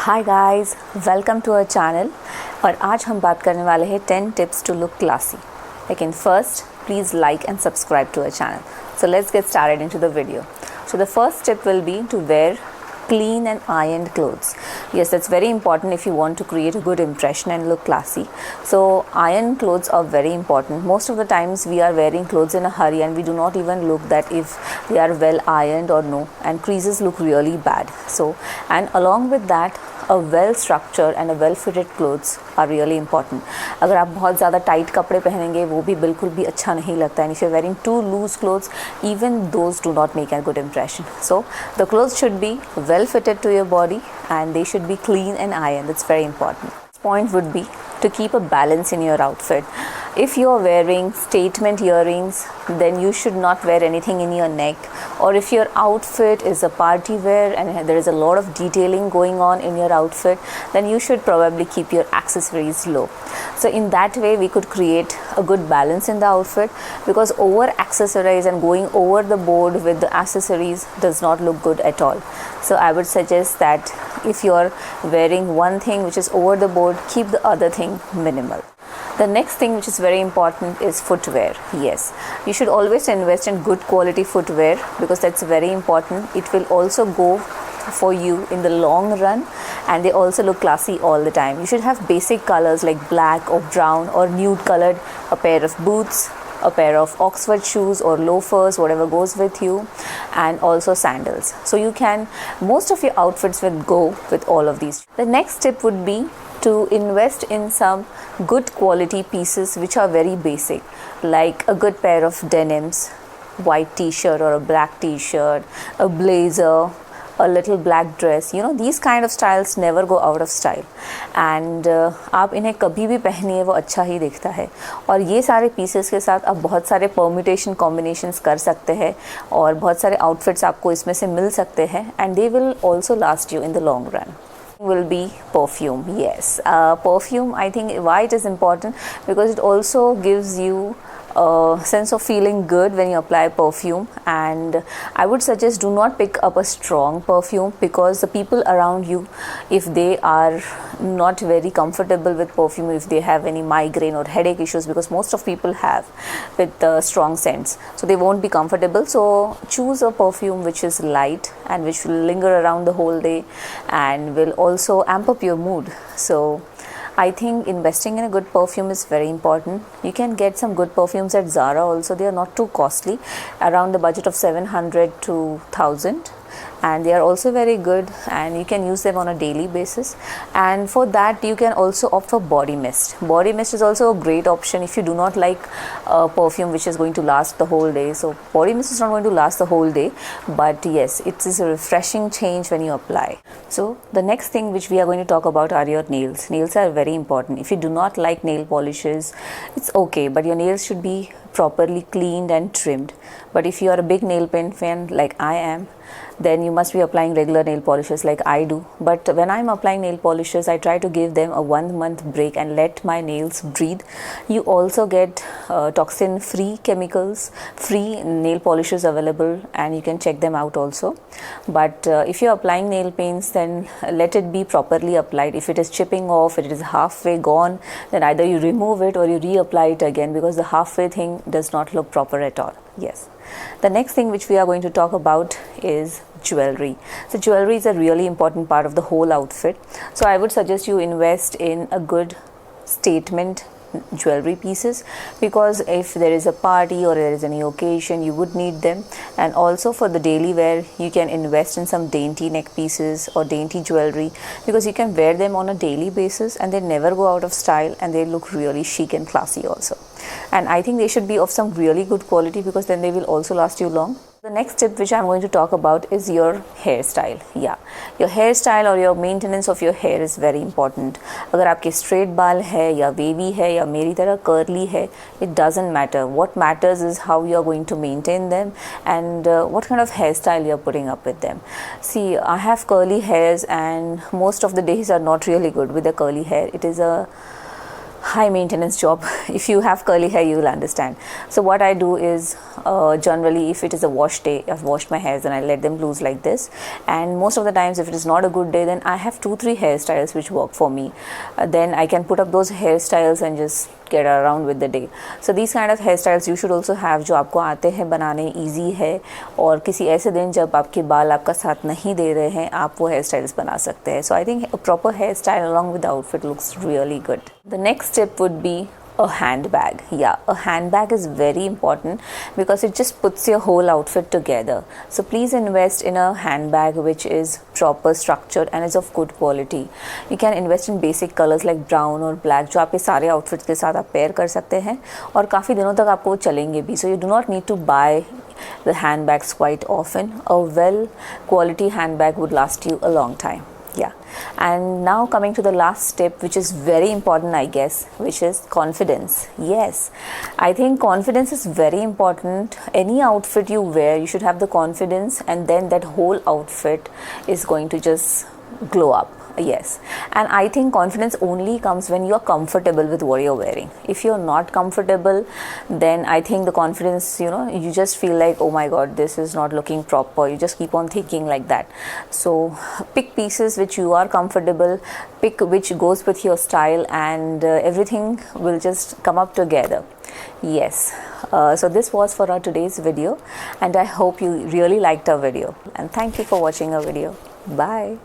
Hi guys, welcome to our channel. और आज हम बात करने वाले हैं 10 टिप्स टू लुक क्लासी। लेकिन first please like and subscribe to our channel. So let's get started into the video. So the first tip will be to wear clean and ironed clothes. Yes, that's very important if you want to create a good impression and look classy. So iron clothes are very important. Most of the times we are wearing clothes in a hurry and we do not even look that if they are well ironed or no, and creases look really bad. So, and along with that, a well structured and a well fitted clothes are really important. अगर आप बहुत ज़्यादा tight कपड़े पहनेंगे वो भी बिल्कुल भी अच्छा नहीं लगता है. And if you're wearing too loose clothes, even those do not make a good impression. So the clothes should be well fitted to your body and they should be clean and ironed. That's very important. Point would be to keep a balance in your outfit. If you are wearing statement earrings, then you should not wear anything in your neck. Or if your outfit is a party wear and there is a lot of detailing going on in your outfit, then you should probably keep your accessories low. So in that way we could create a good balance in the outfit, because over accessorize and going over the board with the accessories does not look good at all. So I would suggest that if you are wearing one thing which is over the board, keep the other thing minimal. The next thing which is very important is footwear. Yes, you should always invest in good quality footwear, because that's very important. It will also go for you in the long run, and they also look classy all the time. You should have basic colors like black or brown or nude colored, a pair of boots, a pair of Oxford shoes or loafers, whatever goes with you, and also sandals. So you can, most of your outfits will go with all of these. The next tip would be to invest in some good quality pieces which are very basic, like a good pair of denims, white t-shirt or a black t-shirt, a blazer, a little black dress. You know, these kind of styles never go out of style, and आप इन्हें कभी भी पहनिए वो अच्छा ही दिखता है. और ये सारे पीसेस के साथ आप बहुत सारे परम्यूटेशन कॉम्बिनेशंस कर सकते हैं और बहुत सारे आउटफिट्स आपको इसमें से मिल सकते हैं, and they will also last you in the long run. Will be perfume. Yes, perfume, I think why it is important, because it also gives you a sense of feeling good when you apply perfume. And I would suggest do not pick up a strong perfume, because the people around you, if they are not very comfortable with perfume, if they have any migraine or headache issues, because most of people have with strong scents, so they won't be comfortable. So choose a perfume which is light and which will linger around the whole day and will also amp up your mood. So I think investing in a good perfume is very important. You can get some good perfumes at Zara also. They are not too costly, around the budget of 700 to 1000, and they are also very good, and you can use them on a daily basis. And for that you can also opt for body mist. Body mist is also a great option if you do not like perfume which is going to last the whole day. So body mist is not going to last the whole day, but yes, it is a refreshing change when you apply. So the next thing which we are going to talk about are your nails. Nails are very important. If you do not like nail polishes, it's okay, but your nails should be properly cleaned and trimmed. But if you are a big nail paint fan like I am, then you must be applying regular nail polishes like I do. But when I'm applying nail polishes, I try to give them a 1-month break and let my nails breathe. You also get toxin free chemicals, free nail polishes available, and you can check them out also. But if you're applying nail paints, then let it be properly applied. If it is chipping off, if it is halfway gone, then either you remove it or you reapply it again, because the halfway thing does not look proper at all. Yes. The next thing which we are going to talk about is jewelry. So jewelry is a really important part of the whole outfit. So I would suggest you invest in a good statement jewelry pieces, because if there is a party or there is any occasion, you would need them. And also for the daily wear, you can invest in some dainty neck pieces or dainty jewelry, because you can wear them on a daily basis and they never go out of style, and they look really chic and classy also. And I think they should be of some really good quality, because then they will also last you long. The next tip which I am going to talk about is your hairstyle. Yeah, your hairstyle or your maintenance of your hair is very important. अगर आपके straight बाल है या wavy है या मेरी तरह curly है, it doesn't matter. What matters is how you are going to maintain them and what kind of hairstyle you are putting up with them. See, I have curly hairs, and most of the days are not really good with the curly hair. It is a high maintenance job. If you have curly hair, you will understand. So what I do is generally, if it is a wash day, I've washed my hairs and I let them loose like this. And most of the times, if it is not a good day, then I have 2-3 hairstyles which work for me. Then I can put up those hairstyles and just get around with the day. So these kind of hairstyles you should also have जो आपको आते हैं बनाने, easy है. और किसी ऐसे दिन जब आपके बाल आपका साथ नहीं दे रहे हैं, आप वो hairstyles बना सकते हैं. So I think a proper hairstyle along with the outfit looks really good. The next tip would be a handbag. Yeah, a handbag is very important because it just puts your whole outfit together. So please invest in a handbag which is proper structured and is of good quality. You can invest in basic colors like brown or black जो आपके सारे outfits के साथ आप pair कर सकते हैं और काफ़ी दिनों तक आपको चलेंगे भी. So you do not need to buy the handbags quite often. A well quality handbag would last you a long time. Yeah, and now coming to the last tip, which is very important, I guess, which is confidence. Yes, I think confidence is very important. Any outfit you wear, you should have the confidence, and then that whole outfit is going to just glow up. Yes, and I think confidence only comes when you are comfortable with what you're wearing. If you're not comfortable, then I think the confidence, you just feel like, oh my god, this is not looking proper. You just keep on thinking like that. So pick pieces which you are comfortable, pick which goes with your style, and everything will just come up together. Yes, so this was for our today's video, and I hope you really liked our video, and thank you for watching our video. Bye.